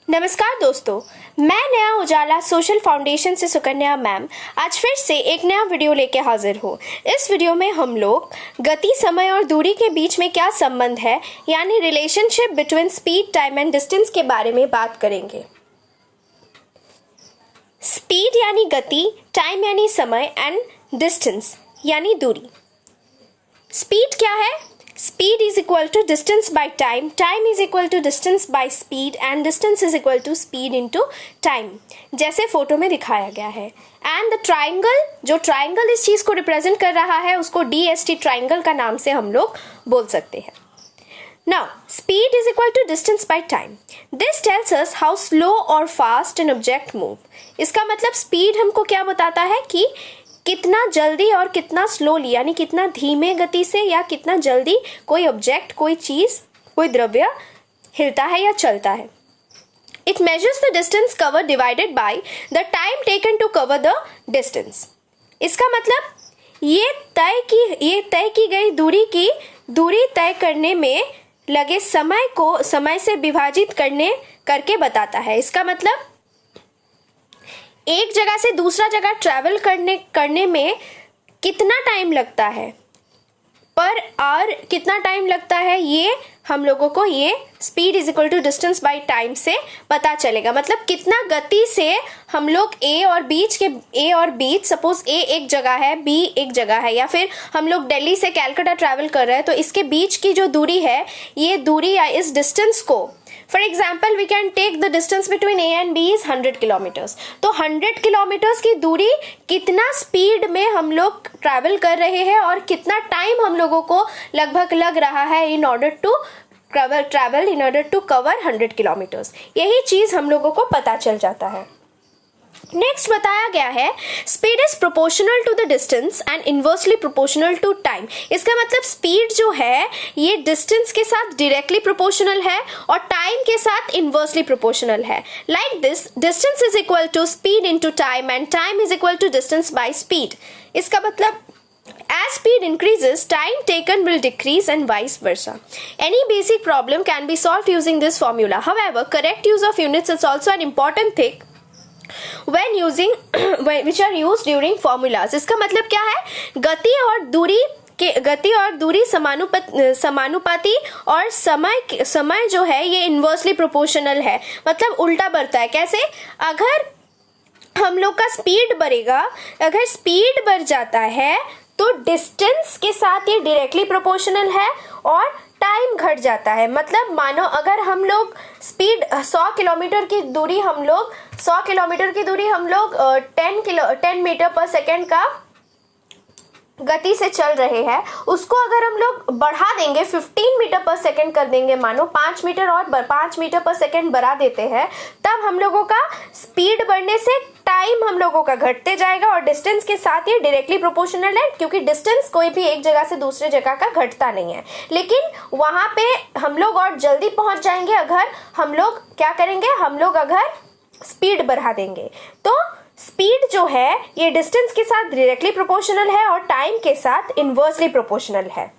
नमस्कार दोस्तों, मैं नया उजाला सोशल फाउंडेशन से सुकन्या मैम आज फिर से एक नया वीडियो लेके हाजिर हूँ। इस वीडियो में हम लोग गति, समय और दूरी के बीच में क्या संबंध है यानी relationship between speed, time and distance के बारे में बात करेंगे। स्पीड यानी गति, टाइम यानी समय एंड डिस्टेंस यानी दूरी। स्पीड क्या है? Speed is equal to distance by time, time is equal to distance by speed and distance is equal to speed into time, जैसे फोटो में दिखाया गया है। And the triangle, जो triangle इस चीज को रिप्रेजेंट कर रहा है उसको DST triangle का नाम से हम लोग बोल सकते हैं। Now, speed is equal to distance by time. This tells us how slow or fast an object move. इसका मतलब speed हमको क्या बताता है कि कितना जल्दी और कितना स्लोली यानी कितना धीमे गति से या कितना जल्दी कोई ऑब्जेक्ट, कोई चीज, कोई द्रव्य हिलता है या चलता है। It measures the distance cover divided by the time taken to cover the distance. इसका मतलब ये तय की गई दूरी तय करने में लगे समय को समय से विभाजित करके बताता है। इसका मतलब एक जगह से दूसरा जगह ट्रैवल करने में कितना टाइम लगता है, पर आवर कितना टाइम लगता है, ये हम लोगों को ये speed is equal to distance by time से पता चलेगा। मतलब कितना गति से हम लोग ए और बीच सपोज ए एक जगह है, बी एक जगह है, या फिर हम लोग दिल्ली से कलकत्ता ट्रैवल कर रहे हैं तो इसके बीच की जो दूरी है, ये दूरी या इस डिस्टेंस को, for example we can take the distance between A and B is 100 kilometres. तो 100 किलोमीटर्स की दूरी कितना स्पीड में हम लोग ट्रैवल कर रहे हैं और कितना टाइम हम लोगों को लगभग लग रहा है in order to cover 100 kilometres. यही चीज हम लोगों को पता चल जाता है। नेक्स्ट बताया गया है speed is proportional to the distance and inversely proportional to time. इसका मतलब स्पीड जो है ये डिस्टेंस के साथ डायरेक्टली प्रोपोर्शनल है और टाइम के साथ इनवर्सली प्रोपोर्शनल है। Like this, distance is equal to speed into time and time is equal to distance by speed. इसका मतलब as speed increases, time taken will decrease and vice versa. Any basic problem can be solved using this formula. However, correct use of units is also an important thing when using which are used during formulas. इसका मतलब क्या है? गति और दूरी समानुपाती और समय जो है ये इनवर्सली प्रोपोर्शनल है, मतलब उल्टा बढ़ता है। कैसे? अगर हम लोग का स्पीड बढ़ेगा, अगर स्पीड बढ़ जाता है तो डिस्टेंस के साथ ये डायरेक्टली प्रोपोर्शनल है और टाइम घट जाता है। मतलब मानो अगर हम लोग स्पीड 100 किलोमीटर की दूरी हम लोग 10 मीटर पर सेकेंड का गति से चल रहे हैं, उसको अगर हम लोग बढ़ा देंगे 15 मीटर पर सेकेंड कर देंगे, मानो 5 मीटर पर सेकेंड बढ़ा देते हैं, तब हम लोगों का स्पीड बढ़ने से टाइम हम लोगों का घटते जाएगा और डिस्टेंस के साथ ये डायरेक्टली प्रोपोर्शनल है, क्योंकि डिस्टेंस कोई भी एक जगह से दूसरे जगह का घटता नहीं है। लेकिन वहां पे हम लोग और जल्दी पहुंच जाएंगे अगर हम लोग क्या करेंगे, हम लोग अगर स्पीड बढ़ा देंगे। तो स्पीड जो है ये डिस्टेंस के साथ डायरेक्टली प्रोपोर्शनल है और टाइम के साथ इनवर्सली प्रोपोर्शनल है।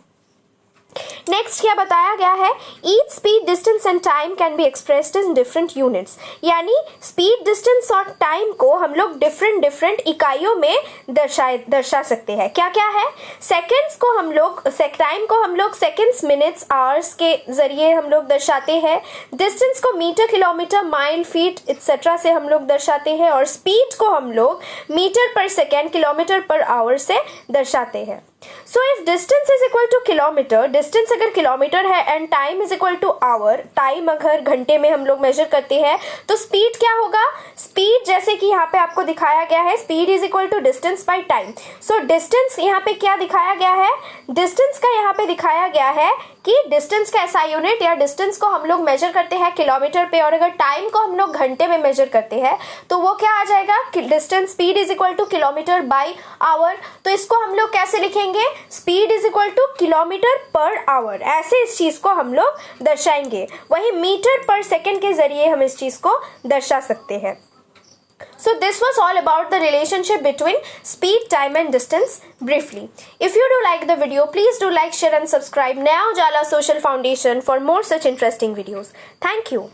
नेक्स्ट क्या बताया गया है? Each speed, distance and time can be expressed in different units. यानी स्पीड, डिस्टेंस और टाइम को हम लोग डिफरेंट इकाइयों में दर्शा सकते हैं। क्या क्या है? सेकेंड्स को हम लोग, टाइम को हम लोग सेकेंड्स, मिनट्स, आवर्स के जरिए हम लोग दर्शाते हैं। डिस्टेंस को metre, kilometre, mile, feet etcetera से हम लोग दर्शाते हैं और स्पीड को हम लोग मीटर पर सेकेंड, किलोमीटर पर आवर से दर्शाते हैं। So if distance is equal to kilometre, distance अगर किलोमीटर है and time is equal to hour, time अगर घंटे में हम लोग मेजर करते हैं, तो स्पीड क्या होगा? स्पीड जैसे कि यहाँ पे आपको दिखाया गया है, speed is equal to distance by time. So distance यहाँ पे क्या दिखाया गया है? डिस्टेंस का यहाँ पे दिखाया गया है कि डिस्टेंस का ऐसा यूनिट या डिस्टेंस को हम लोग मेजर करते हैं किलोमीटर पे, और अगर टाइम को हम लोग घंटे में मेजर करते हैं तो वो क्या आ जाएगा? Distance, speed is equal to kilometre by hour. तो इसको हम लोग कैसे लिखेंगे? Speed is equal to kilometre per hour, ऐसे इस चीज को हम लोग दर्शाएंगे। वही मीटर पर सेकेंड के जरिए हम इस चीज को दर्शा सकते हैं। So this was all about the relationship between speed, time and distance briefly. If you do like the video, please do like, share and subscribe Naya Ujala Social Foundation for more such interesting videos. Thank you.